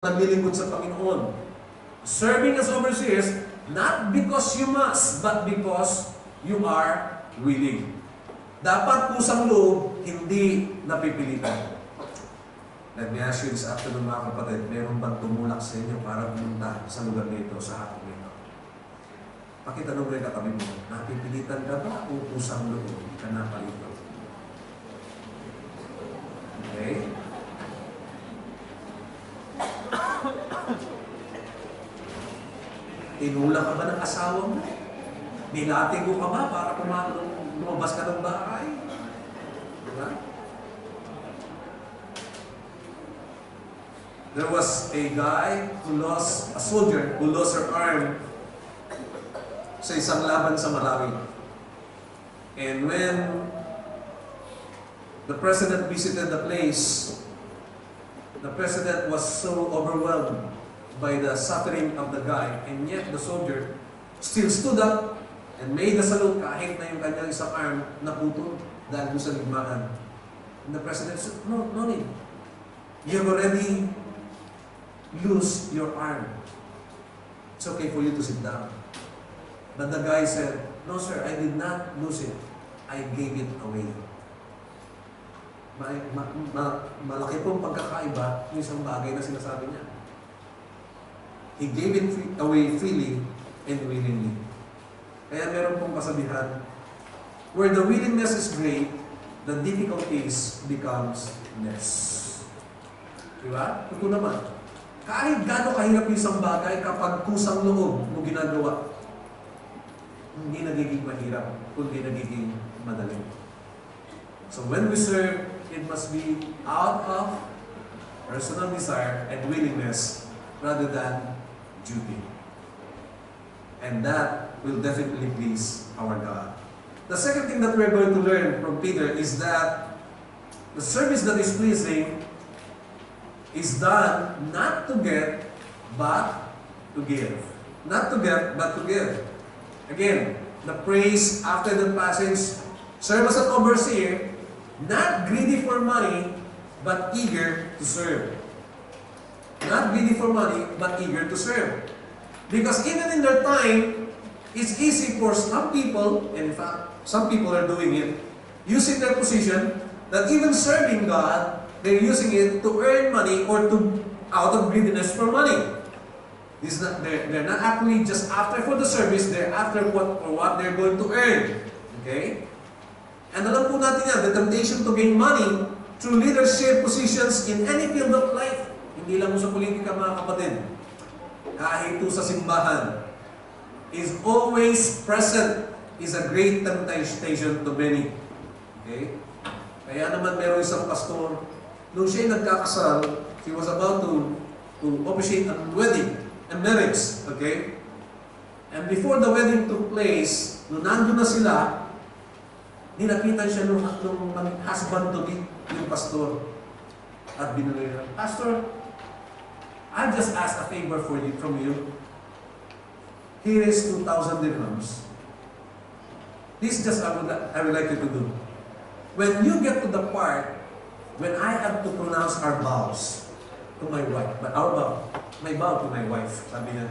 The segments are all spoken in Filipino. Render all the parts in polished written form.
naglilingkod sa Panginoon. Serving as overseers, not because you must, but because you are willing. Dapat kusang loob, hindi napipilitan. Let me ask you this afternoon, mga kapatid, meron bang tumulak sa inyo para pumunta sa lugar nito, sa hapon nito? Pakitanong mo yung katabi mo, napipilitan ka ba o kusang loob ka na palito? Okay? Tinula ka ba ng asawa mo? Nilating mo ka ba para lumabas ka ng bahay? Diba? There was a guy a soldier who lost her arm sa isang laban sa Malawi. And when the president visited the place, the president was so overwhelmed by the suffering of the guy, and yet the soldier still stood up and made a salute kahit na yung kanyang isang arm naputol dahil sa ligmaan. And the president said, no need. You have already lose your arm. It's okay for you to sit down. But the guy said, no sir, I did not lose it. I gave it away. Malaki pong pagkakaiba yung isang bagay na sinasabi niya. He gave it away freely and willingly. Kaya meron pong kasabihan, where the willingness is great, the difficulties becomes less. Diba? Ito naman. Kahit gaano kahirap yung isang bagay, kapag kusang loob mo ginagawa, hindi nagiging mahirap, kundi nagiging madali. So when we serve, it must be out of personal desire and willingness rather than duty. And that will definitely please our God. The second thing that we're going to learn from Peter is that the service that is pleasing is done not to get, but to give. Not to get, but to give. Again, the praise after the passage, serve as an overseer, not greedy for money, but eager to serve. Not greedy for money, but eager to serve. Because even in their time, it's easy for some people, and in fact, some people are doing it, using their position, that even serving God, they're using it to earn money or to out of greediness for money. They're not actually just after for the service, they're after what they're going to earn. Okay? And alam po natin yan, the temptation to gain money through leadership positions in any field of life. Hindi lang sa politika, mga kapatid. Kahit ito sa simbahan, is always present, is a great temptation to many. Okay? Kaya naman meron isang pastor, nung siya'y nagkakasal, he was about to officiate a wedding, a marriage. Okay? And before the wedding took place, nung nandun na sila, nilapitan siya nung husband to be, yung pastor. At binuloy niya, Pastor, I just asked a favor from you. Here is 2,000 dirhams. This just I would like you to do. When you get to the part when I have to pronounce our vows to my wife, but our vow, my vow to my wife, sabi niya.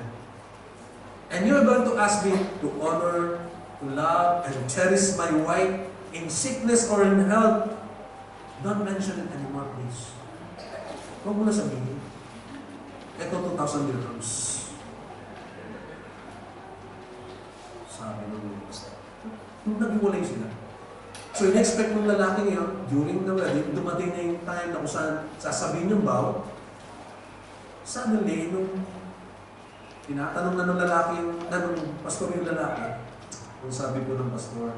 And you are going to ask me to honor, to love, and cherish my wife in sickness or in health. Don't mention it anymore, please. Huwag mo na sabihin. Ito 2,000 dirhams. Sabi nung pastor. Nung nag-iwalay sila. So, in-expect ng lalaki ngayon, during the wedding, dumating na yung time na kung saan sasabihin yung vow. Suddenly, nung tinatanong na ng lalaki, nung pastor yung lalaki, kung sabi po ng pastor,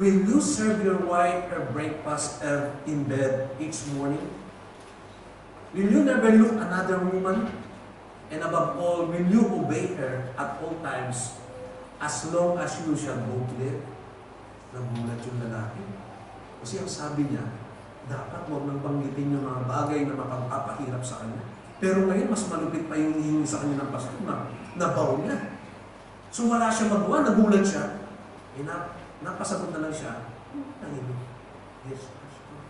will you serve your wife her breakfast in bed each morning? Will you never look another woman? And above all, will you obey her at all times as long as you shall both live? Nagulat yung lalaki. Kasi ang sabi niya, dapat huwag nang banggitin yung mga bagay na makapapahirap sa kanya. Pero ngayon, mas malupit pa yung hihingi sa kanya ng pastor na nabaw niya. So wala siya magawa, nagulat siya. Napasagot na lang siya. Yes, pastor.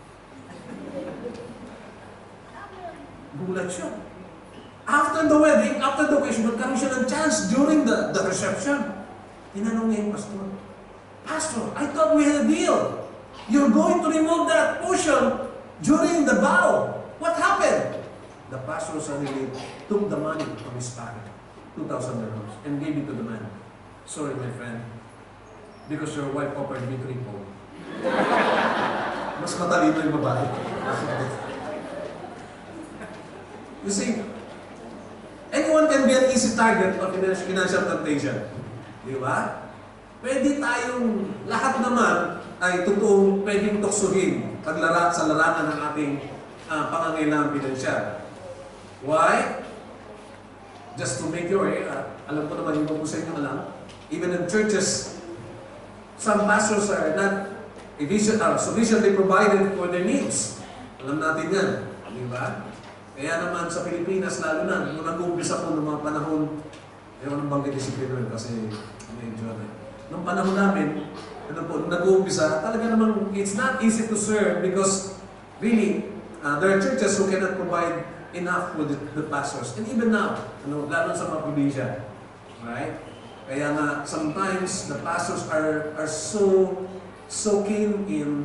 Gulat siya. After the wedding, after the occasion, nagkaroon siya ng chance during the reception. Tinanong niya yung pastor, Pastor, I thought we had a deal. You're going to remove that portion during the vow. What happened? The pastor suddenly took the money from his pocket, $2,000, and gave it to the man. Sorry, my friend, because your wife offered me triple. Mas matalino yung babae. You see, anyone can be an easy target of financial temptation. Di ba? Pwede tayong, lahat naman ay totoong pwedeng tuksuhin sa larangan ng ating pangangailangan pinansyal. Why? Just to make your alam ko naman yung po sa inyo alam, even in churches, some pastors are not sufficiently provided for their needs. Alam natin yan. Di ba? Kaya naman sa Pilipinas, lalo na, nung nag-uumpisa po ng mga panahon, ayaw nang banggit disiplina kasi medyo nung panahon namin, nung nag-uumpisa, talaga namang it's not easy to serve because really, there are churches who cannot provide enough for the pastors. And even now, lalo sa mga probinsya. Right? Kaya nga, sometimes the pastors are so keen in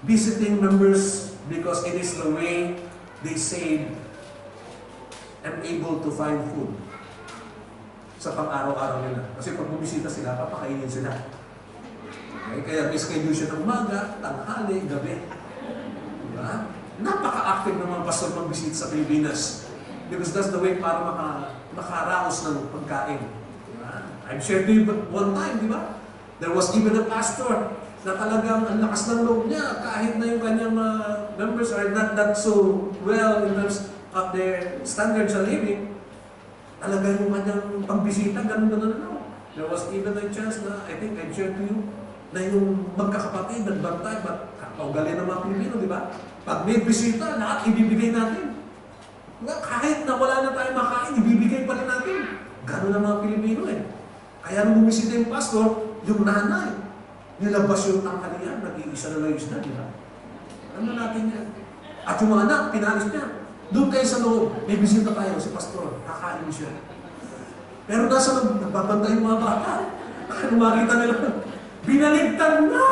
visiting members because it is the way they save and able to find food sa pang-araw-araw nila. Kasi pag bumisita sila, papakainin sila. Okay? Kaya may schedule siya ng umaga, tanghali, gabi. Diba? Napaka-active ng mga pastor mag-visit sa Pilipinas. Because that's the way para makaraos ng pagkain. Diba? I've shared to you one time, di ba? There was even a pastor na talagang ang lakas ng loob niya kahit na yung kanyang members are not that so well in terms of their standards of living. Talagang yung kanyang pagbisita, ganun. There was even a chance na, I think I've shared to you, na yung magkakapatid, nagbantay, kaugali ng mga Pilipino, di ba? Pag may bisita, lahat ibibigay natin. Kahit na wala na tayong makain, ibibigay pa rin natin. Ganun ang mga Pilipino eh. Kaya nung bumisita yung pastor, yung nanay, nilabas yung tanghalian, nag-iisa na lang yung isda, di ba? Ano natin yan? At yung mga anak, pinalis niya. Doon kayo sa loob, may bisita tayo, si pastor, kakain siya. Pero nasa loob, nagbabantay yung mga bata. Ano makita nila? Binaligtad na!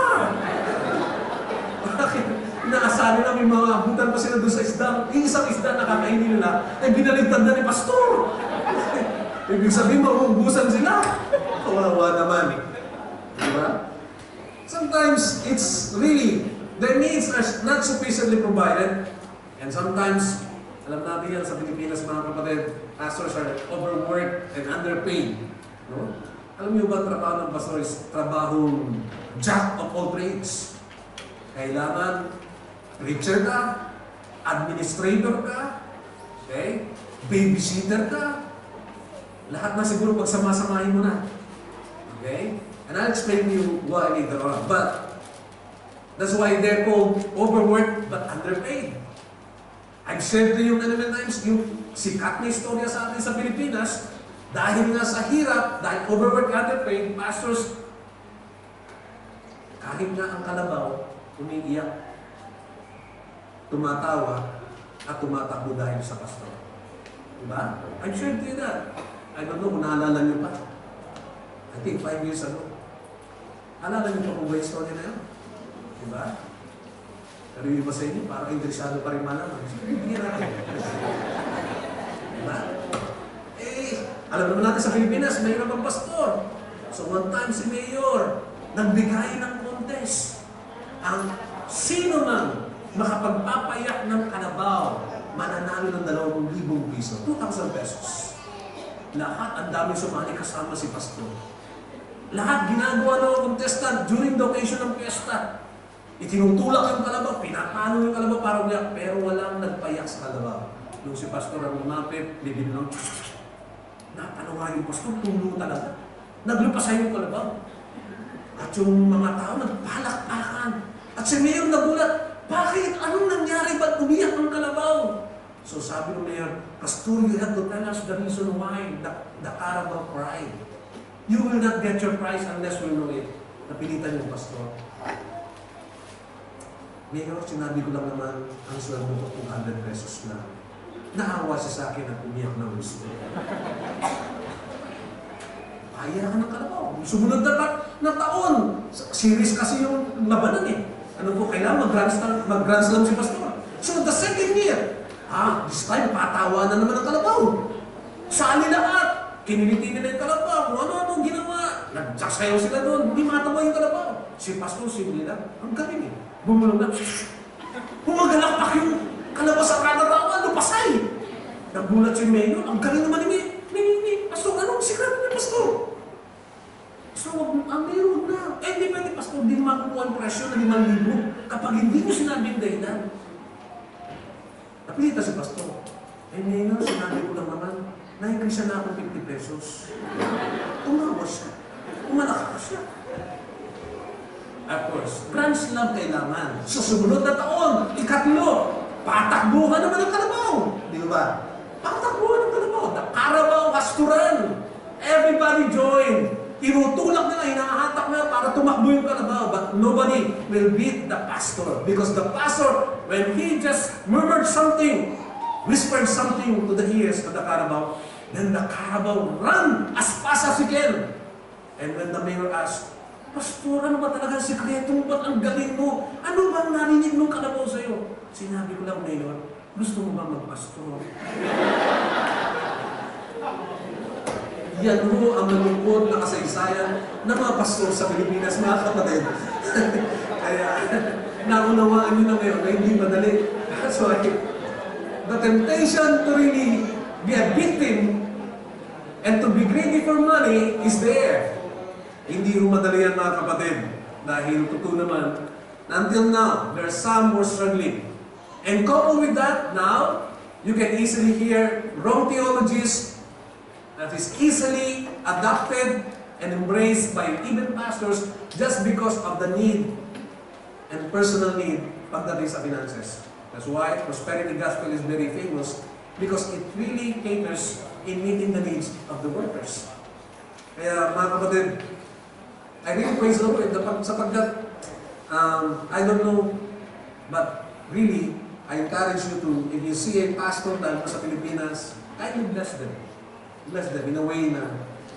Bakit? Inaasali na may mga abutan pa sila doon sa isda. Yung isang isda na kakainin nila, ay binaligtad na ni pastor. Ibig sabihin, mauubusan sila. Kawawa naman eh. Diba? Sometimes, it's really, their needs are not sufficiently provided. And sometimes, alam natin yan sa Pilipinas, mga kapatid, pastors are overworked and underpaid. No? Alam niyo ba, trabaho ng pastor is trabahong jack of all trades. Kailangan preacher ka, administrator ka, okay? Babysitter ka, lahat na siguro pagsama-samahin mo na. Okay? And I'll explain to you why later on. But that's why they're called overworked but underpaid. I've shared to you many times yung sikat na istorya sa atin sa Pilipinas dahil nga sa hirap, dahil overworked, underpaid, pastors, kahit nga ang kalabaw, umiiyak, tumatawa, at tumatakbo dahil sa pastor. Diba? I'm sure to you that. I don't know kung naalala niyo pa. I think 5 years ago. Naalala niyo pa kung ba yung story na yun? Diba? Pero yung iba sa inyo, parang interesado pa rin malaman. Hindi natin. Diba? Alam naman natin sa Pilipinas, mayroon ang pastor. So one time si Mayor, nagbigay ng contest. Ang sino man makapagpapayak ng kalabaw, mananalo ng 2,000 piso, 2,000 pesos. Lahat, ang daming sumali kasama si pastor. Lahat ginagawa ng contestant during the occasion ng piyesta. Itinutulak yung kalabaw, pinapano yung kalabaw para umiyak, pero walang nagpayak sa kalabaw. Nung si pastor ang lumapit, bibig lang, napanawa yung pastor, tulong talaga. Naglupasay yung kalabaw. At yung mga tao nagpalakpakan. At si Mayor nagulat, bakit? Anong nangyari? Ba't umiyak ng kalabaw? So sabi ng Mayor, Pastor, you have to tell us the reason why the Carabao cried. You will not get your prize unless we know it. Napilitan yung pastor. Mayor, sinabi ko lang naman ang sweldo ko 200 pesos na. Naawa siya sa akin at umiyak ng gusto. Kaya ka ng kalabaw. Sumunod na taon. Series kasi yung labanan eh. Ano po, kailangan mag-grand slam si Pastor. So the second year, this time, patawanan naman ang kalabaw. Sali lahat. Kiniliti nila yung kalabaw. Kung ano-ano ginawa. Nagsasayaw sila doon. Hindi matawa yung kalabaw. Si Pastor, simple lang. Ang galing eh. Bumulong na. Pumagalakpak yung kalabaw sa katatawa. Lupasay. Nagulat si Mayor. Ang galing naman ni Pastor. Anong sikreto ni Pastor? So, meron na. Hindi pwede, Pastor. Hindi makukuha ang presyo na 5,000 kapag hindi mo sinabing dahilan. Napilita si Pastor. Mayor, sinabi ko lang naman, na-increase na ako 50 pesos. Tumawas siya. Umalakas siya. Of course, grand slam kailangan. So, sumunod na taon, ikatlo, patakbuhan naman ang kalabaw. Di ba? Patakbuhan ang kalabaw. The Carabao has to run. Everybody join. Tinutulak nila, hinahatak na para tumakbo yung kalabaw. But nobody will beat the pastor. Because the pastor, when he just murmured something, whispered something to the ears of the Carabao, then the Carabao ran as fast as he can. And when the mayor asked, Pastor, ano ba talaga ang sikreto mo? Ba't ang galing mo? Ano bang narinig nung kalabaw sa'yo? Sinabi ko lang, Mayor, gusto mo ba magpastor? Yan mo ang malungkot na kasaysayan ng mga pastor sa Pilipinas, mga kapatid. Kaya, naunawaan nyo na ngayon na hindi madali. That's why, the temptation to really be a victim and to be greedy for money is there. Hindi madali yan, mga kapatid. Dahil totoo naman, until now, there are some who are struggling. And coupled with that, now, you can easily hear wrong theologies that is easily adopted and embraced by even pastors just because of the need and personal need pagdating sa finances. That's why prosperity gospel is very famous because it really caters in meeting the needs of the workers. Kaya mga kapatid, I really praise the Lord sapagkat I don't know, but really, I encourage you to, if you see a pastor tayo sa Pilipinas, kindly bless them. Bless them in a way na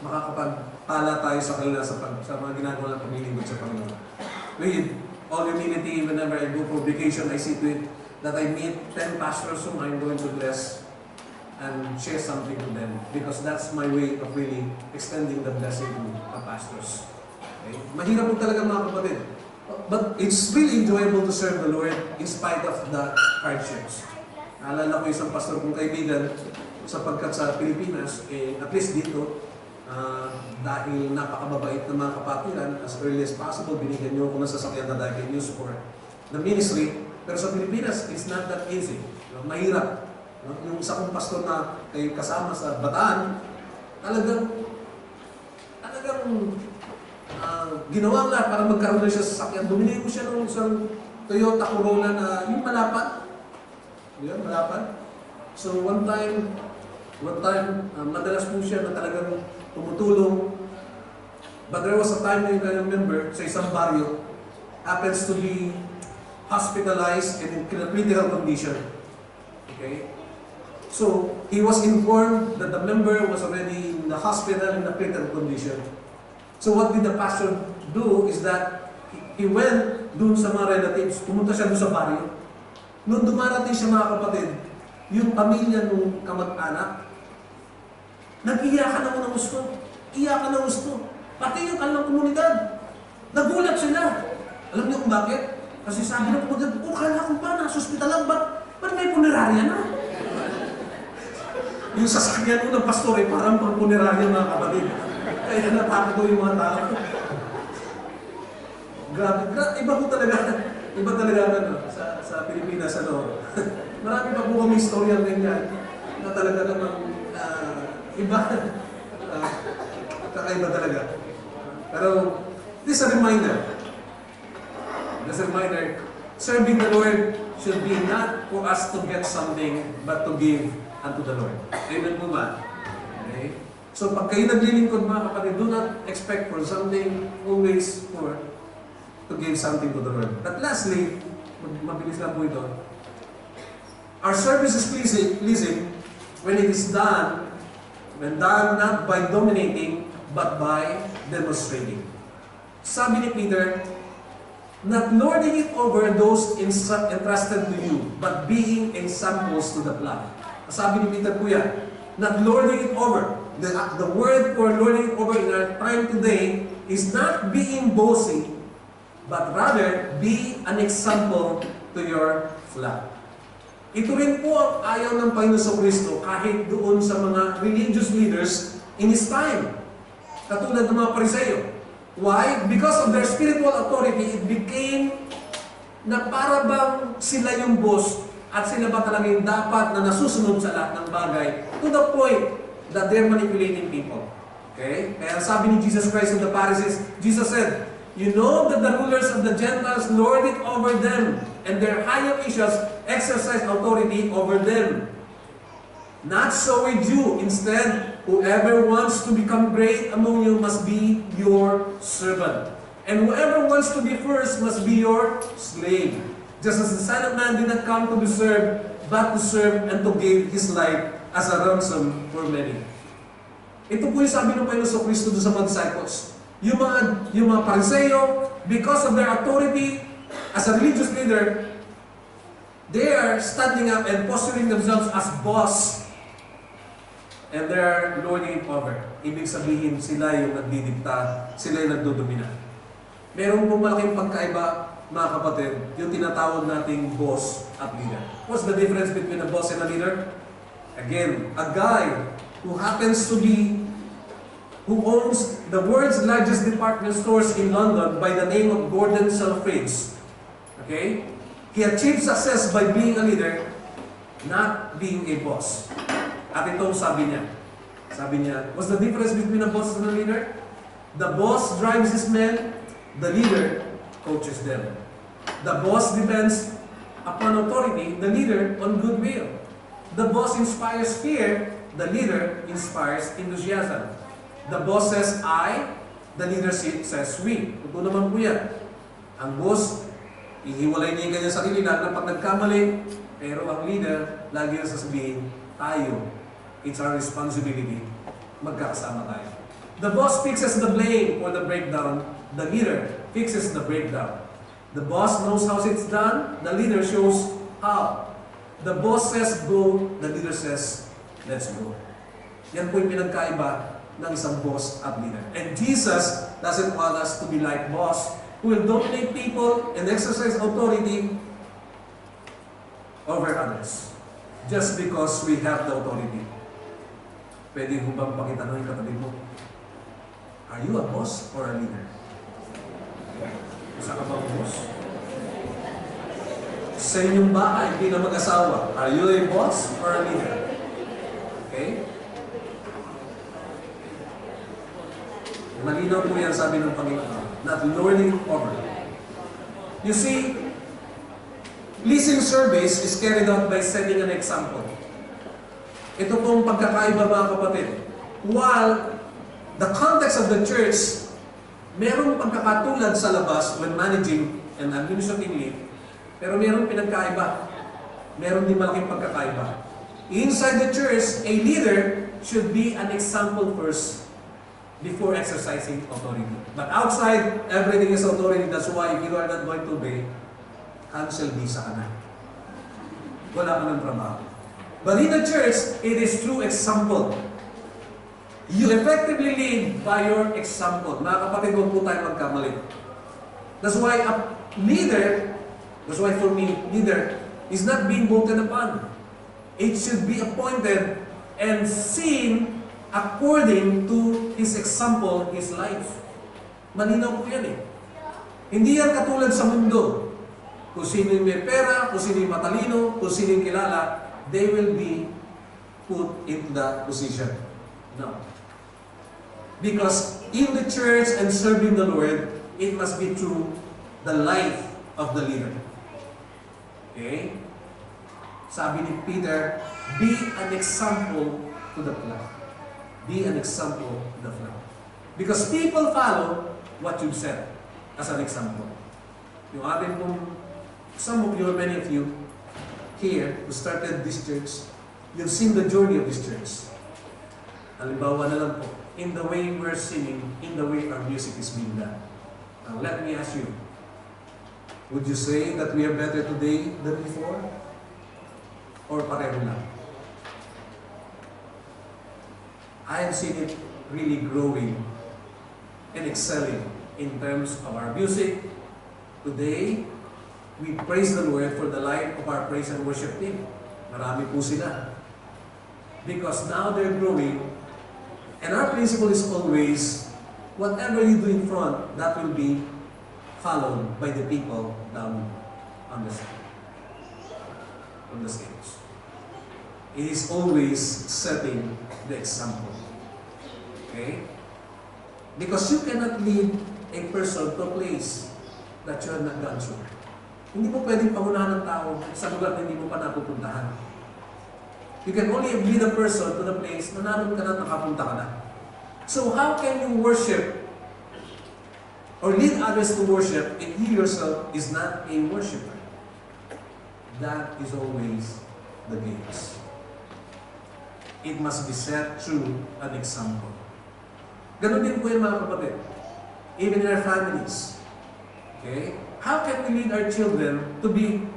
makakapagpala tayo sa kanila sa mga ginagawa ng paglilingkod sa Panginoon. With all humility, whenever I go for vacation, I see to it that I meet 10 pastors whom I'm going to bless and share something to them because that's my way of really extending the blessing to the pastors. Okay? Mahirap po talaga mga kapatid. But it's really enjoyable to serve the Lord in spite of the hardships. Naalala ko isang pastor kong kaibigan sapagkat sa Pilipinas, at least dito, dahil napakababait ng mga kapatiran, as early as possible, binigyan nyo ako ng sasakyan na dahil can use for the ministry. Pero sa Pilipinas, it's not that easy. Mahirap. Yung isa kong pastor na kayo kasama sa Bataan, talagang ginawa nga para magkaroon na siya sa sasakyan. Bumili ko siya ng isang Toyota Corolla na yung malapad. Yan, malapad. So one time, madalas po siya na talagang tumutulong. But there was a time na yung kanyang member sa isang baryo happens to be hospitalized and in a critical condition. Okay? So, he was informed that the member was already in the hospital in a critical condition. So what did the pastor do is that he went dun sa mga relatives, pumunta siya dun sa baryo. Nung dumarating siya mga kapatid, yung pamilya nung kamag-anak, nag-iyakan ako ng gusto. Iyakan ng gusto. Pati yung kanilang komunidad. Nagulat sila. Alam niyo kung bakit? Kasi sabi ng komunidad, kala ko ba, nasa ospital lang, ba't may punerarya na? Yung sasakyan ko ng pastor ay parang pang punerarya mga kapatid. Kaya natakot ko yung mga tao. Grabe, iba ko talaga. Iba talaga sa Pilipinas, marami pa po kami istorya ganyan na talaga namang iba, kakaiba talaga. Pero, this is a reminder. Serving the Lord should be not for us to get something, but to give unto the Lord. Amen po ba? Okay? So, pag kayo naglilingkod mga kapatid, do not expect for something, always to give something to the Lord. But lastly, mabilis lang po ito. Our service is pleasing when it is done, not by dominating, but by demonstrating. Sabi ni Peter, not lording it over those entrusted to you, but being examples to the flock. Sabi ni Peter po yan, not lording it over. The word for lording it over in our time today is not being bossy, but rather be an example to your flock. Ito rin po ang ayaw ng Panginoon Kristo kahit doon sa mga religious leaders in His time. Katulad ng mga Pariseo. Why? Because of their spiritual authority, it became na para bang sila yung boss at sila ba talaga yung dapat na nasusunod sa lahat ng bagay to the point that they're manipulating people. Okay? Kaya sabi ni Jesus Christ to the Pharisees, Jesus said, you know that the rulers of the Gentiles lord it over them, and their high officials exercise authority over them. Not so with you. Instead, whoever wants to become great among you must be your servant. And whoever wants to be first must be your slave. Just as the Son of Man did not come to be served, but to serve and to give His life as a ransom for many. Ito po yung sabi ng Panginoon Kristo sa mga disciples. Yung mga Pariseo, because of their authority as a religious leader, they are standing up and posturing themselves as boss. And they are lording it over. Ibig sabihin, sila yung nagdidikta, sila yung nagdodomina. Meron po malaking pagkaiba, mga kapatid, yung tinatawag nating boss at leader. What's the difference between a boss and a leader? Again, a guy who happens to be, who owns the world's largest department stores in London by the name of Gordon Selfridge. Okay? He achieved success by being a leader, not being a boss. At ito sabi niya. Sabi niya, what's the difference between a boss and a leader? The boss drives his men, the leader coaches them. The boss depends upon authority, the leader on goodwill. The boss inspires fear, the leader inspires enthusiasm. The boss says I, the leader says we. Ito naman po yan. Ang boss, ihiwalay niya yung kanyang sarili na pag nagkamali, pero ang leader, lagi na sasabihin, tayo, it's our responsibility, magkakasama tayo. The boss fixes the blame for the breakdown, the leader fixes the breakdown. The boss knows how it's done, the leader shows how. The boss says go, the leader says let's go. Yan po yung pinagkaiba ng isang boss at leader. And Jesus doesn't want us to be like boss who will dominate people and exercise authority over others just because we have the authority. Pwede mo bang pakitanong yung katabi mo? Are you a boss or a leader? Isa ka bang boss? Sa inyong bahay, hindi na mag-asawa, are you a boss or a leader? Okay? Malinaw po yan, sabi ng Panginoon. Not lording over. You see, pleasing service is carried out by setting an example. Ito pong pagkakaiba, mga kapatid. While the context of the church, merong pagkakatulad sa labas when managing and administratively, pero merong pinagkaiba. Meron din malaking pagkakaiba. Inside the church, a leader should be an example first before exercising authority. But outside, everything is authority. That's why if you are not going to obey, cancel visa ka na. Wala ka ng trabaho. But in the church, it is through example. You effectively lead by your example. Mga kapatid, huwag po tayo magkamali. That's why a leader, that's why for me, leader is not being voted upon. It should be appointed and seen according to his example, his life. Malinaw po yan eh. Hindi yan katulad sa mundo. Kung sino yung may pera, kung sino yung matalino, kung sino yung kilala, they will be put into that position. No. Because in the church and serving the Lord, it must be through the life of the leader. Okay? Sabi ni Peter, be an example to the flock. Be an example to the flock. Because people follow what you've said as an example. Yung atin pong, some of you, many of you, here, who started this church, you've seen the journey of this church. Halimbawa na lang po, in the way we're singing, in the way our music is being done. Now, let me ask you, would you say that we are better today than before? Or pareho lang? I have seen it really growing and excelling in terms of our music. Today, we praise the Lord for the life of our praise and worship team. Marami po sila. Because now they're growing, and our principle is always, whatever you do in front, that will be followed by the people down on the stage. It is always setting the example. Okay? Because you cannot lead a person to a place that you have not gone through. Hindi mo pwedeng pangunahan ng tao sa lugar na hindi mo pa napupuntahan. You can only lead a person to the place na naroon ka na, nakapunta ka na. So how can you worship or lead others to worship if you yourself is not a worshiper? That is always the case. It must be set through an example. Ganon din po yung mga kapatid. Even in our families. Okay? How can we lead our children to be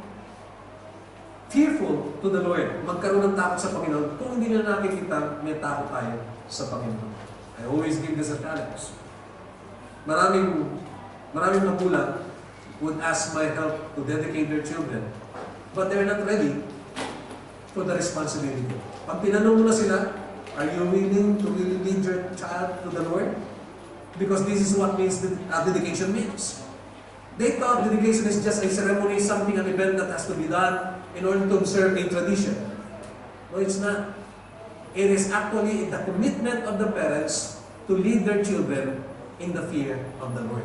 fearful to the Lord? Magkaroon ng takot sa Panginoon kung hindi na nakikita may takot tayo sa Panginoon. I always give this a challenge. Maraming magulang would ask my help to dedicate their children, but they're not ready for the responsibility. Pag tinanong mo na sila, are you willing to really lead your child to the Lord? Because this is what means dedication means. They thought dedication is just a ceremony, something, an event that has to be done in order to observe a tradition. No, it's not. It is actually the commitment of the parents to lead their children in the fear of the Lord.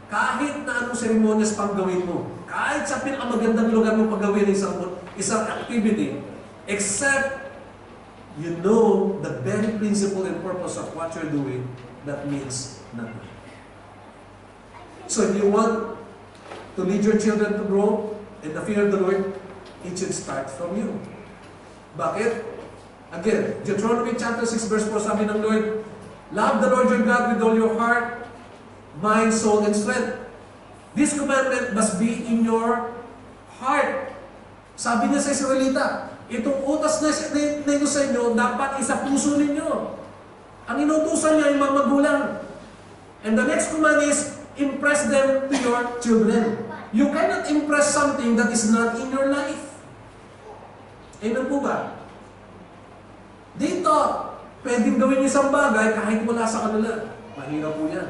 Kahit na anong ceremonies pang gawin mo, kahit sa pinakamagandang lugar mo pag gawin isang activity, except you know the very principle and purpose of what you're doing, that means nothing. So if you want to lead your children to grow in the fear of the Lord, it should start from you. Bakit? Again, Deuteronomy chapter 6 verse 4, sabi ng Lord, love the Lord your God with all your heart, mind, soul, and strength. This commandment must be in your heart. Sabi niya sa Israelita, itong utas na ito sa inyo, dapat isa puso ninyo. Ang inutusan niya ay mga magulang. And the next command is, impress them to your children. You cannot impress something that is not in your life. Amen po ba? They thought, pwedeng gawin yung isang bagay kahit wala sa kanila. Mahirap po yan.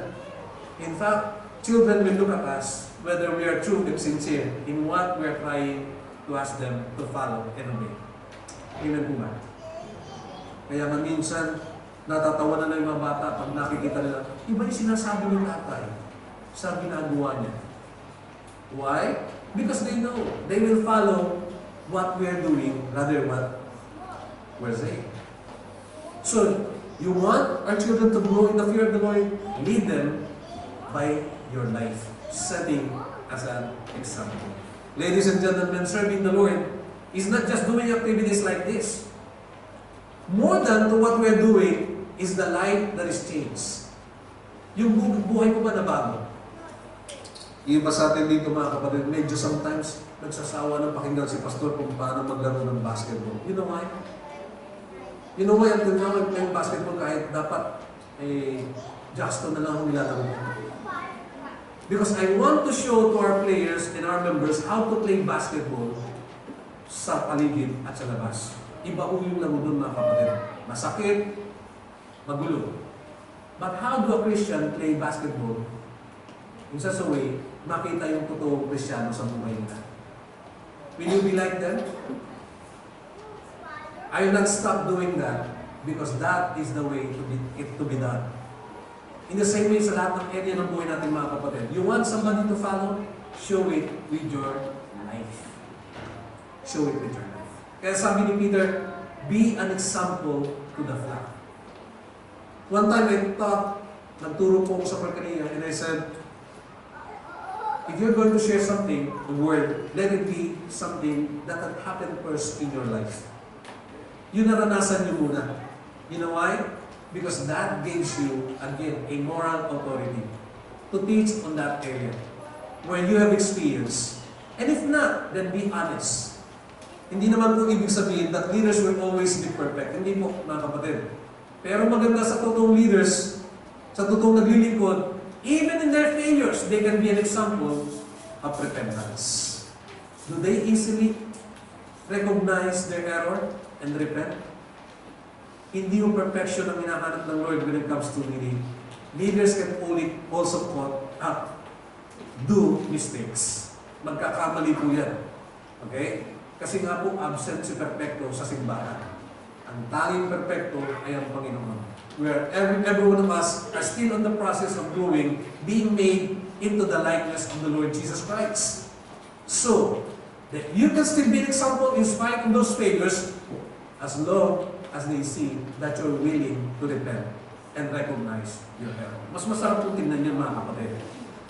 In fact, children will look at us whether we are true and sincere in what we are trying to ask them to follow and obey. Amen po ba? Kaya minsan, natatawa na yung mga bata pag nakikita nila, iba yung sinasabi ng tatay sa ginagawa niya. Why? Because they know. They will follow what we are doing rather what we're saying. So, you want our children to grow in the fear of the Lord? Lead them by your life, setting as an example. Ladies and gentlemen, serving the Lord is not just doing activities like this. More than to what we are doing is the life that is changed. Yung buhay ko ba na bago? Yung iba sa atin dito mga kapatid, medyo sometimes nagsasawa ng pakinggan si pastor kung paano maglaro ng basketball. You know why? You know why until now playing basketball kahit dapat Justin na lang ang nilalaro? Because I want to show to our players and our members how to play basketball sa paligid at sa labas. Iba po yung laro doon mga kapatid. Masakit, magulo. But how do a Christian play basketball? In such a way, makita yung totoong Kristiyano sa buhay nila. Will you be like them? I will not stop doing that because that is the way to be done. In the same way sa lahat ng area ng buhay natin mga kapatid, you want somebody to follow? Show it with your life. Show it with your life. Kaya sabi ni Peter, be an example to the flock. One time I thought, nagturo po ako sa Perkania and I said, if you're going to share something, a word, let it be something that had happened first in your life. Yun naranasan nyo muna. You know why? Because that gives you, again, a moral authority to teach on that area where you have experience. And if not, then be honest. Hindi naman po ibig sabihin that leaders will always be perfect. Hindi po, mga kapatid. Pero maganda sa totoong leaders, sa totoong naglilingkod, even in their failures, they can be an example of repentance. Do they easily recognize their error and repent? Hindi yung perfection ang hinahanap ng Lord when it comes to leading. Leaders can only also do mistakes. Magkakamali po yan. Okay? Kasi nga po, absent si perfecto sa simbahan. Ang tanging perfecto ay ang Panginoon. Where every one of us are still on the process of growing, being made into the likeness of the Lord Jesus Christ. So, that you can still be an example in spite of those failures, as long as they see that you're willing to repent and recognize your error. Mas masarap po tingnan yan, mga kapatid.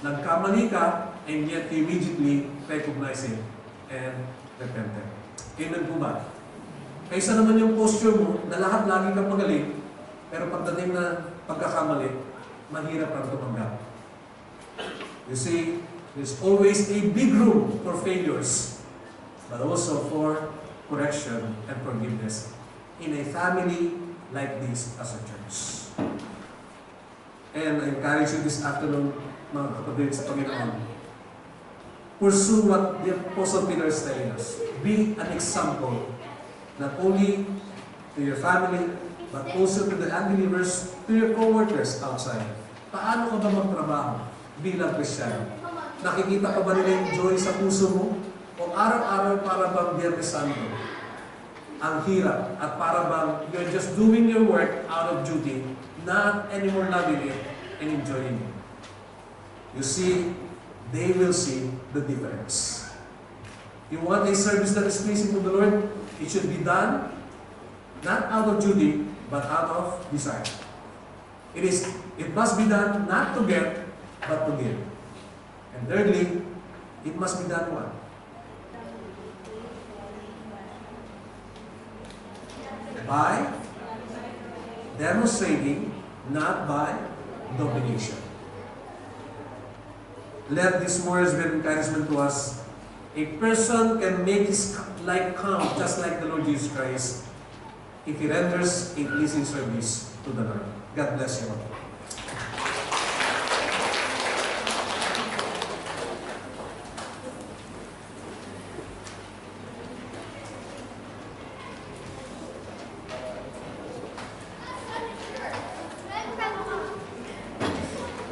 Nagkamali ka, and yet you immediately recognize it and repented. Amen po ba? Kaysa naman yung posture mo, na lahat lagi kang magaling, pero pagdating na pagkakamali, mahirap kang tumanggap. You see, there's always a big room for failures, but also for correction and forgiveness in a family like this as a church. And I encourage you this afternoon, mga kapatid sa Panginoon, pursue what the Apostle Peter is telling us. Be an example, not only to your family, but also to the unbelievers, to your co-workers outside. Paano ka ba magtrabaho bilang Kristiyano? Nakikita ka ba nila yung joy sa puso mo? O araw-araw para bang Biyernes Santo? Ang hirap at para bang you're just doing your work out of duty, not anymore loving it and enjoying it. You see, they will see the difference. You want a service that is pleasing to the Lord? It should be done not out of duty, but out of desire. It must be done not to get, but to give. And thirdly, it must be done what? By demonstrating, not by domination. Let this morning's be an encouragement to us. A person can make his life count just like the Lord Jesus Christ if he renders a pleasing service to the Lord. God bless you all.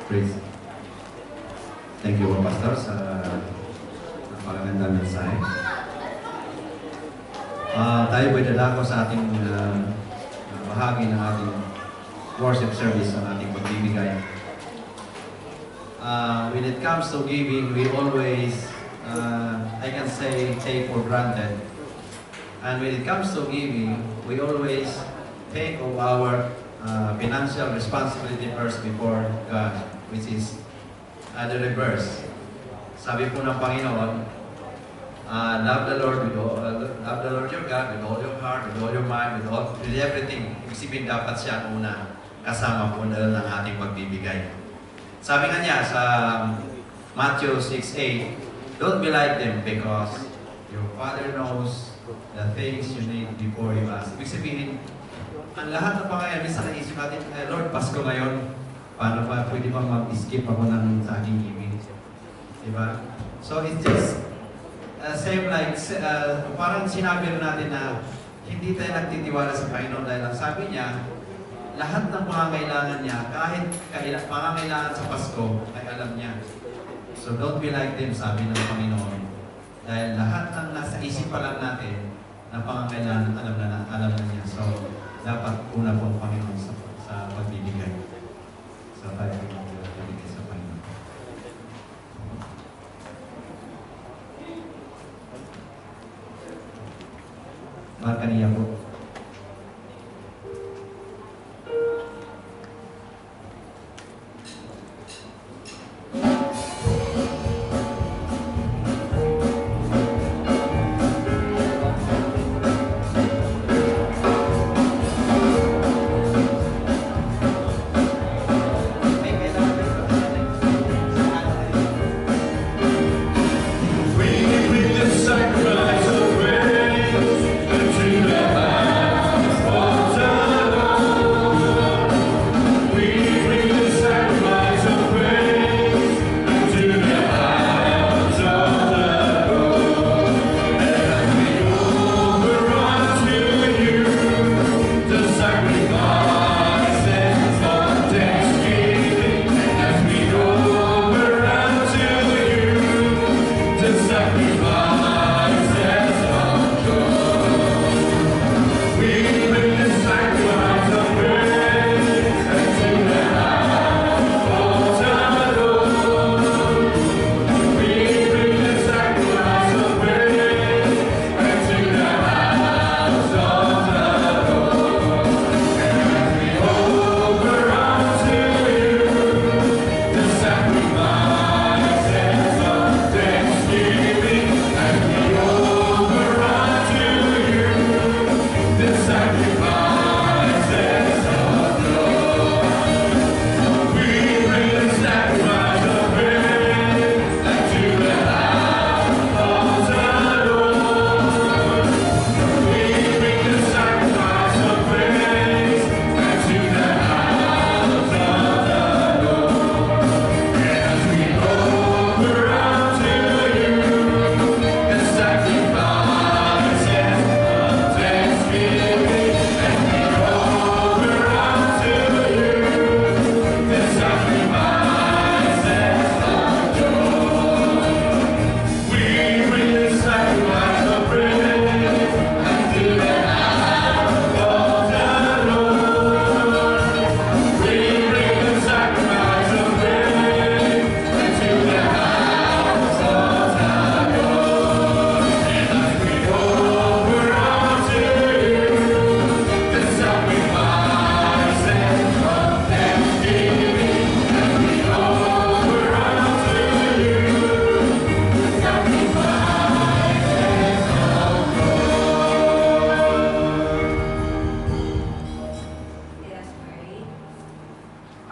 Praise. Thank you, Pastor, sa napakagandang mensahe. Tayo po'y dadako sa ating bahagi ng ating worship service, ang ating pagbibigay. When it comes to giving, we always, I can say, take for granted. And when it comes to giving, we always take of our financial responsibility first before God, which is the reverse. Sabi po ng Panginoon, love the Lord love the Lord your God with all your heart, with all your mind, with everything. Ibig sabihin dapat siya una kasama po na ng ating pagbibigay. Sabi nga niya sa Matthew 6:8, don't be like them because your Father knows the things you need before you ask. Ibig sabihin, ang lahat ng pangyayarí, minsan naisip natin, Lord, Pasko ngayon, paano ba, pwede bang mag-skip ako ng sa aking giving? Diba? So it's just same like, parang sinabi rin natin na hindi tayo nagtitiwala sa Panginoon dahil ang sabi niya, lahat ng pangangailangan niya, kahit pangangailangan sa Pasko, ay alam niya. So don't be like them, sabi ng Panginoon. Dahil lahat ng nasa isip pa lang natin, na pangangailangan, alam na niya. So, dapat una po ang Panginoon sa pagbibigay. Sa tayo pagbibigay sa Panginoon. Marka niya po.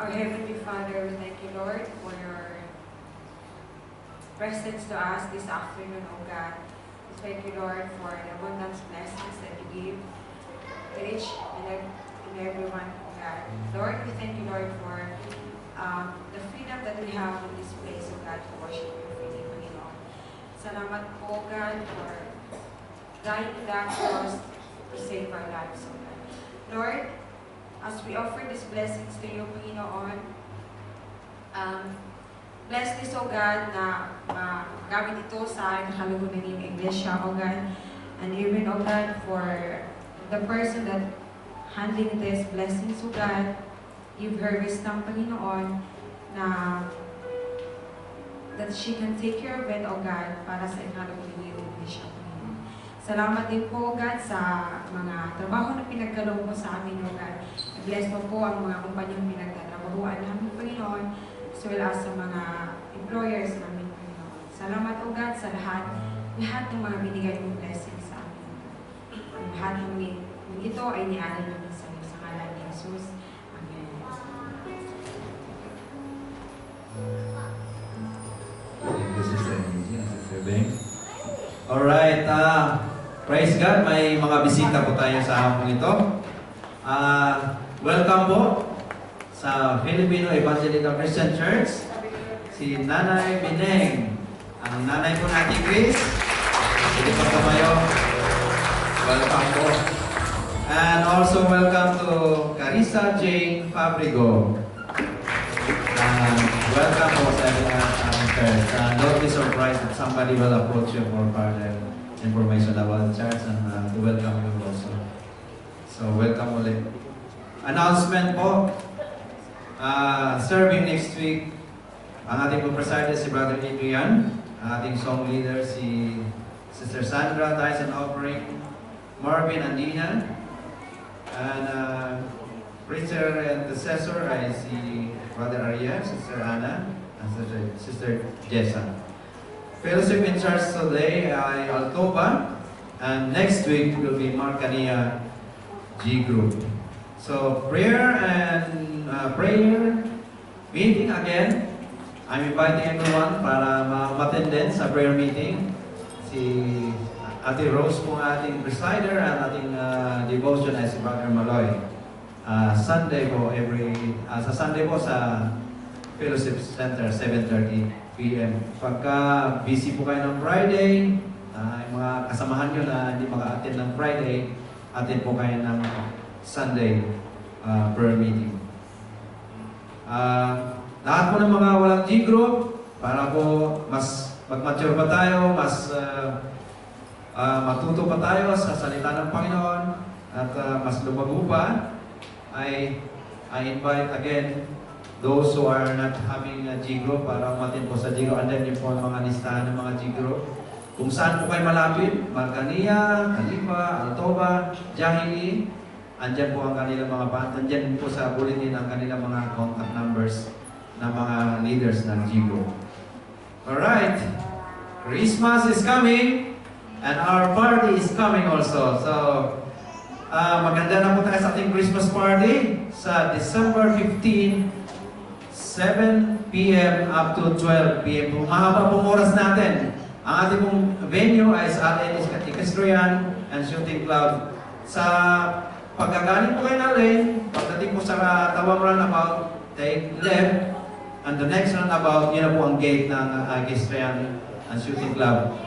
Our Heavenly Father, we thank you, Lord, for your presence to us this afternoon, O God. We thank you, Lord, for the abundant blessings that you give to each and everyone, O God. Lord, we thank you, Lord, for the freedom that we have in this place, O God, to worship you freely, Panginoon. Salamat po, O God, for dying that cross to save our lives, O God. Lord, as we offer these blessings to you, Panginoon, bless this, O God, na magamit ito sa kalugunan ng Iglesia, O God, and even, O God, for the person that handling these blessings, O God, give her wisdom, Panginoon, na that she can take care of it, O God, para sa kalugunan ng Iglesia, Panginoon. Salamat din po, O God, sa mga trabaho na pinagkaloob mo sa amin, O God. Bless mo po ang mga kumpanyang pinagtatrabahuan namin, Panginoon, as well as sa mga employers namin, Panginoon. Salamat, O God, sa lahat ng mga binigay mong blessing sa amin. Ang lahat ng ito ay nialay namin sa iyo, sa ngalan ni Jesus. Amen. Thank you, Sister Angie and Sister Beng. Alright, praise God, may mga bisita po tayo sa hapon ito. Welcome po sa Filipino Evangelical Christian Church, si Nanay Bineng. Ang nanay po natin, Chris. Sige pa kayo. Welcome po. And also welcome to Carissa Jane Fabrigo. Welcome po sa ating church. Don't be surprised if somebody will approach you for further information about the church and to welcome you also. So welcome ulit. Announcement po, serving next week, ang ating presider si Brother Adrian, ang ating song leader si Sister Sandra, Tithes and Offering, Marvin and Dina, and preacher and intercessor ay si Brother Arya, Sister Anna, and Sister Jessa. Fellowship in church today ay Altoba, and next week will be Marcania G Group. So prayer and prayer meeting again. I'm inviting everyone para ma-attend din sa prayer meeting. Si Ate Rose po ating presider at ating devotion ay si Brother Maloy. Sunday po sa Sunday po sa Fellowship Center 7:30 p.m. Pagka busy po kayo ng Friday, yung mga kasamahan nyo na hindi maka-attend ng Friday, attend po kayo ng Sunday prayer meeting. Lahat po ng mga walang G-group, para po mas mag-mature pa tayo, mas matuto pa tayo sa salita ng Panginoon, at mas lumago pa, I invite again those who are not having a G-group para umatin po sa G-group. And then yun po ang mga listahan ng mga G-group. Kung saan po kayo malapit, Marcania, Calipa, Altoba, Jahili, andyan po ang kanilang mga andyan po sa bulletin ang kanilang mga contact numbers ng mga leaders ng G-Group. Alright, Christmas is coming and our party is coming also. So, maganda na po tayo sa ating Christmas party sa December 15, 7 p.m. up to 12 p.m. Mahaba pong oras natin. Ang ating pong venue ay sa atin is Equestrian and Shooting Club. Sa pagkagaling po kayo natin, pagdating po sa Tawang Runabout, take left, and the next roundabout, yun na po ang gate ng Equestrian and Shooting Club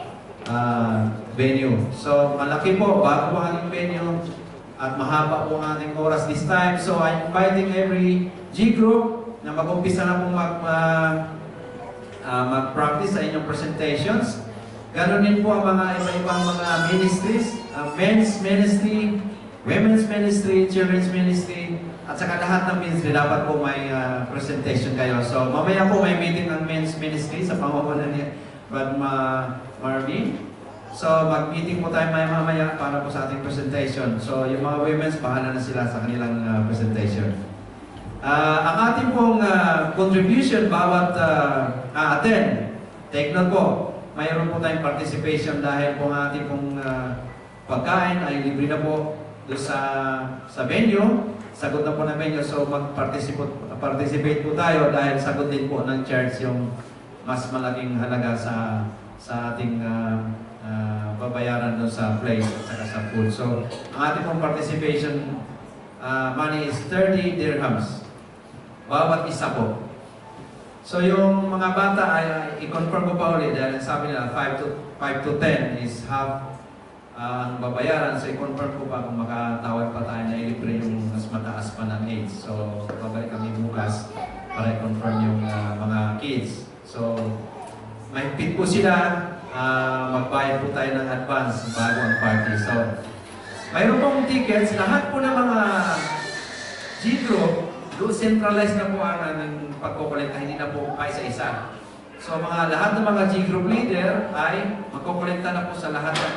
venue. So, malaki po, bago po ang venue, at mahaba po ang ating oras this time. So, I'm inviting every G-group na mag-umpisa na pong mag-practice sa inyong presentations. Ganon din po ang mga iba-ibang mga ministries, men's ministry, women's ministry, children's ministry, at saka lahat ng ministry dapat po may presentation kayo. So mamaya po may meeting ng men's ministry sa pangunahan ni Brad Marvin. So mag-meeting po tayo mamaya para po sa ating presentation. So yung mga women's, bahala na sila sa kanilang presentation. Ang ating pong contribution bawat attend, take note po, mayroon po tayong participation dahil po ang ating pong pagkain ay libre na po doon sa venue. sagot na po namin yun. So mag-participate po tayo dahil sagot din po ng church yung mas malaking halaga sa ating babayaran doon sa place at saka sa food. So ang ating pong participation money is 30 dirhams. Bawat isa po. So yung mga bata ay i-confirm ko pa ulit dahil sabi nila 5 to 10 is half ang babayaran. So i-confirm ko pa kung makatawad pa tayo na ilibre yung mas mataas pa ng age. So babalik kami bukas para i-confirm yung mga kids. So may pit po sila, magbayad po tayo ng advance bago ang party. So mayroon pong tickets, lahat po ng mga G-group, do centralized na po ang pagkukolekta, hindi na po isa-isa. So lahat ng mga G-group leader ay magkukolekta na po sa lahat ng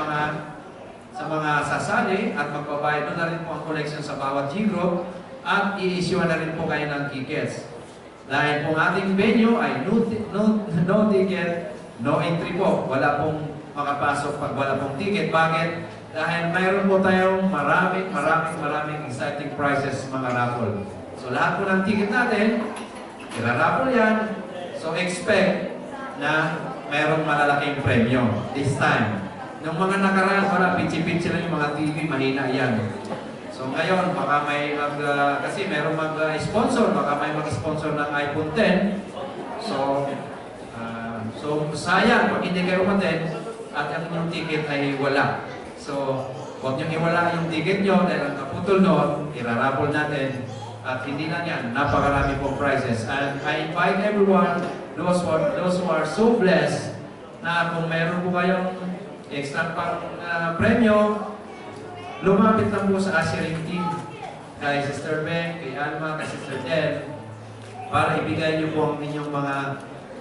mga sasali at magbabayad na rin po ang collection sa bawat G-group at i-issue na rin po kayo ng tickets. Dahil po ating venue ay no ticket, no entry po. Wala pong makapasok pag wala pong ticket. Bakit? Dahil mayroon po tayong maraming exciting prizes mga raffle. So lahat po ng ticket natin, iraraffle yan. So expect na mayroong malalaking premyo this time. Nung mga nakaraan, wala, pitsi-pitsi lang yung mga TV, mahina yan. So ngayon, baka may kasi merong mag-sponsor, baka may mag-sponsor ng iPhone 10. So sayang, pag hindi kayo umaten, at ang inyong ticket ay wala. So, huwag niyong iwala yung ticket nyo dahil ang kaputol noon, iraraffle natin. At hindi na yan, napakarami pong prizes. And I invite everyone, those who are so blessed, na kung meron po kayong extra pang premyo, lumapit lang po sa ushering team, kay Sister Beng, kay Alma, kay Sister Del, para ibigay niyo po ang inyong mga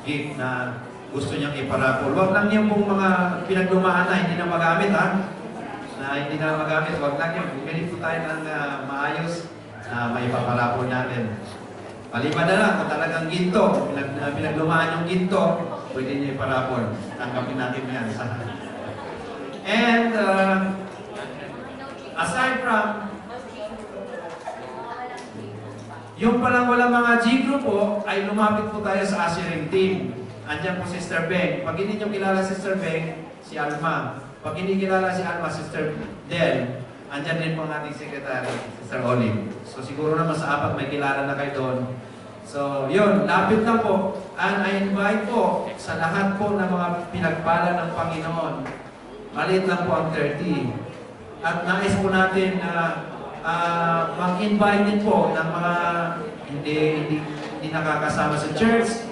gift na gusto niyang iparapol. Huwag lang yung pong mga pinaglumaan na hindi na magamit, ha? Na hindi na magamit, huwag lang yung bumili po tayo ng maayos na may paparapol natin. Maliban na lang, kung talagang ginto, pinaglumaan yung ginto, pwede niyo iparapol. Tanggapin natin yan. And aside from yung palang walang mga G-group po, ay lumapit po tayo sa ushering team. Andiyan po Sister Beng. Pag hindi nyo kilala Sister Beng, si Alma. Pag hindi kilala si Alma, Sister Del, andyan din po ang ating secretary, Sister Olive. So siguro naman sa apat may kilala na kayo doon. So yun, lapit na po. And I invite po sa lahat po ng mga pinagpala ng Panginoon. Maliit lang po ang 30. At nais po natin na mag-invite din po ng mga hindi nakakasama sa church.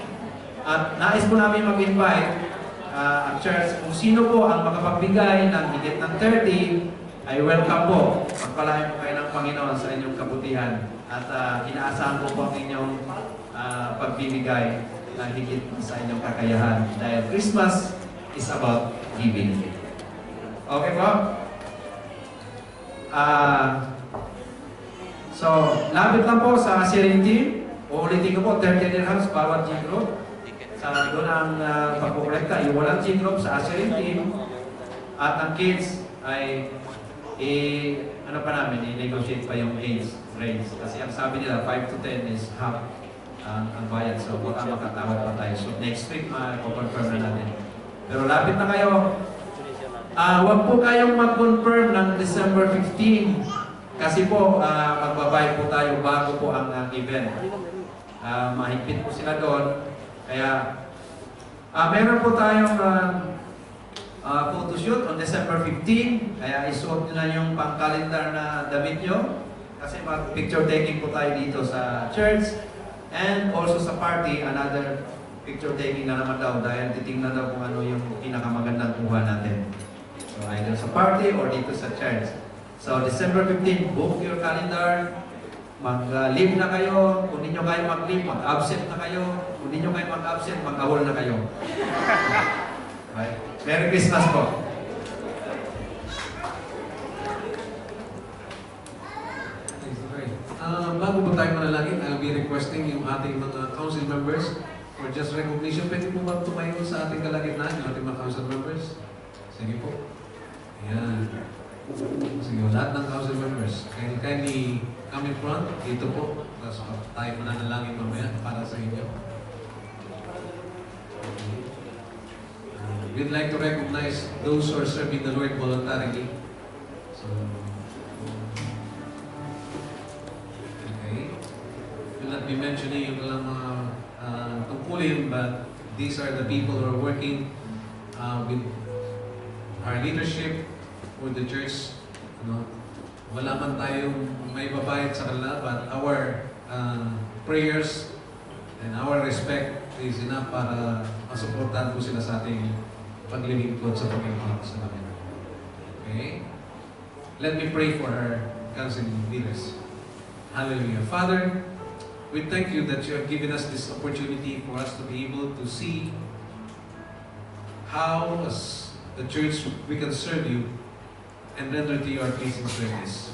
At nais po namin mag-invite ang church. Kung sino po ang makapagbigay ng higit ng 30, ay welcome po. Magpalain po kayo ng Panginoon sa inyong kabutihan. At inaasahan po ang inyong pagbibigay ng higit sa inyong kakayahan. Dahil Christmas is about giving. Okay po? So, lapit lang po sa sharing team. Uulitin ko po, 30 dirhams bawat G-group. Sa doon ang pagkukolekta, yung walang G-group sa ushering team. At ang kids ay ano pa namin, i-negotiate pa yung age range. Kasi ang sabi nila, 5 to 10 is half ang bayad. So, baka makatawad pa tayo. So, next week, confirm na natin. Pero lapit na kayo. Huwag po kayong mag-confirm ng December 15. Kasi po, magbabayad po tayo bago po ang event. Mahigpit po sila doon. Kaya, meron po tayong photoshoot on December 15. Kaya isuot nyo na yung pang-calendar na damit nyo. Kasi mag-picture taking po tayo dito sa church. And also sa party, another picture taking na naman daw dahil titingnan daw kung ano yung pinakamagandang kuha natin. So either sa party or dito sa church. So December 15, book your calendar. Mag-leave na kayo. Kung hindi nyo kayo mag-leave, mag-absent na kayo. Kung hindi nyo kayo mag-absent, mag-awol na kayo. Right? Merry Christmas po. Bago po tayo manalangin, I'll be requesting yung ating mga council members for just recognition. Pwede po ba tumayo sa ating kalagitnaan, yung ating mga council members? Sige po. Ayan. Sige, lahat ng council members. Kindly come in front, dito po. Tapos tayo mananalangin mamaya para sa inyo. We'd like to recognize those who are serving the Lord voluntarily. So, okay. We'll not be mentioning yung lang mga tungkulin, but these are the people who are working with our leadership for the church. Wala man tayong may babayad sa kanila, but our prayers and our respect is enough para masuportahan po sila sa ating paglilingkod sa Panginoon sa namin. Okay? Let me pray for our counseling leaders. Hallelujah. Father, we thank you that you have given us this opportunity for us to be able to see how, as the church, we can serve you and render to you our pleasing service.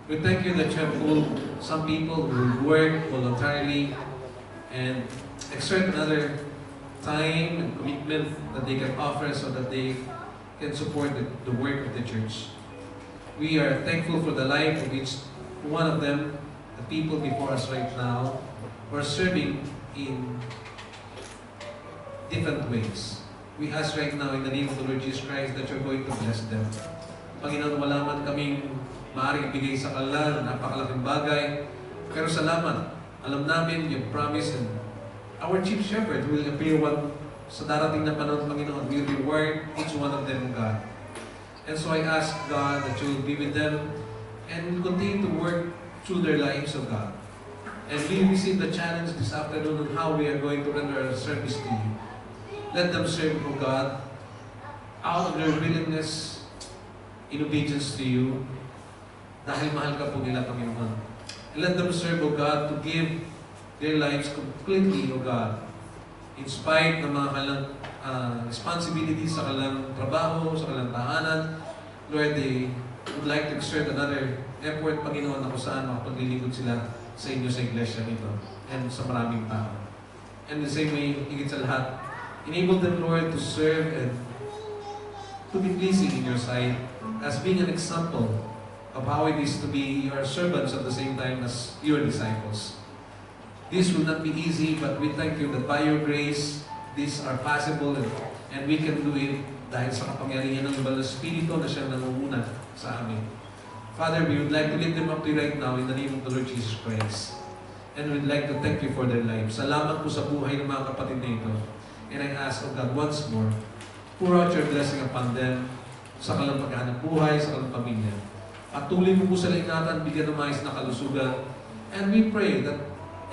We thank you that you have called some people who work voluntarily and exert another time and commitment that they can offer so that they can support the work of the church. We are thankful for the life of each one of them, the people before us right now, who are serving in different ways. We ask right now in the name of the Lord Jesus Christ that you're going to bless them. Panginoon, wala man kaming maaaring ibigay sa kanila na napakalaking bagay, pero salamat. Alam namin yung promise and our chief shepherd will appear sa darating na panahon, Panginoon, will reward each one of them, God. And so I ask, God, that you will be with them and continue to work through their lives, of God. And we receive the challenge this afternoon on how we are going to render our service to you. Let them serve, O God, out of their willingness in obedience to you, dahil mahal ka po nila, Panginoon. And let them serve, O God, to give their lives completely, O God, in spite ng mga kanilang responsibilities sa kanilang trabaho, sa kanilang tahanan. Lord, they would like to exert another effort, Panginoon, na kung saan makapaglilingkod sila sa inyo sa iglesia nito and sa maraming tao. And the same way, higit sa lahat, enable them, Lord, to serve and to be pleasing in your sight as being an example of how it is to be your servants at the same time as your disciples. This will not be easy, but we thank you that by your grace, these are possible and we can do it dahil sa kapangyarihan ng Banal na Espiritu na siyang nangunguna sa amin. Father, we would like to lift them up to you right now in the name of the Lord Jesus Christ. And we'd like to thank you for their lives. Salamat po sa buhay ng mga kapatid na ito. And I ask, oh God, once more, pour out your blessing upon them sa kanilang paghahanap buhay, sa kanilang pamilya. Patuloy mo po sila ingatan, bigyan ng maayos na kalusugan. And we pray that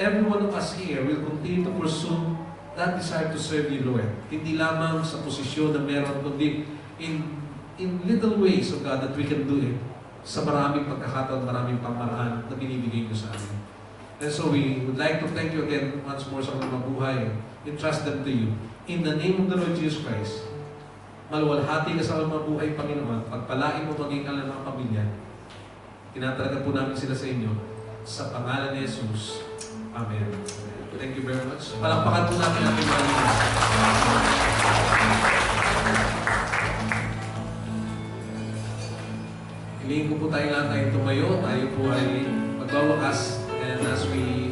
every one of us here will continue to pursue that desire to serve you, Lord. Hindi lamang sa posisyon na meron, kundi in little ways, oh God, that we can do it sa maraming pagkakataon, maraming pamaraan na binibigay ko sa amin. And so we would like to thank you again once more sa mga buhay. Entrust them to you. In the name of the Lord Jesus Christ, maluwalhati ka sa mga buhay, Panginoon. Pagpalain mo maging ang mga pamilya. Tinatalaga po namin sila sa inyo. Sa pangalan ni Jesus. Amen. Thank you very much. Palakpakan po natin ating mga leaders. Hilingin ko po tayo lahat tayo tumayo. Tayo po ay magbawakas. And as we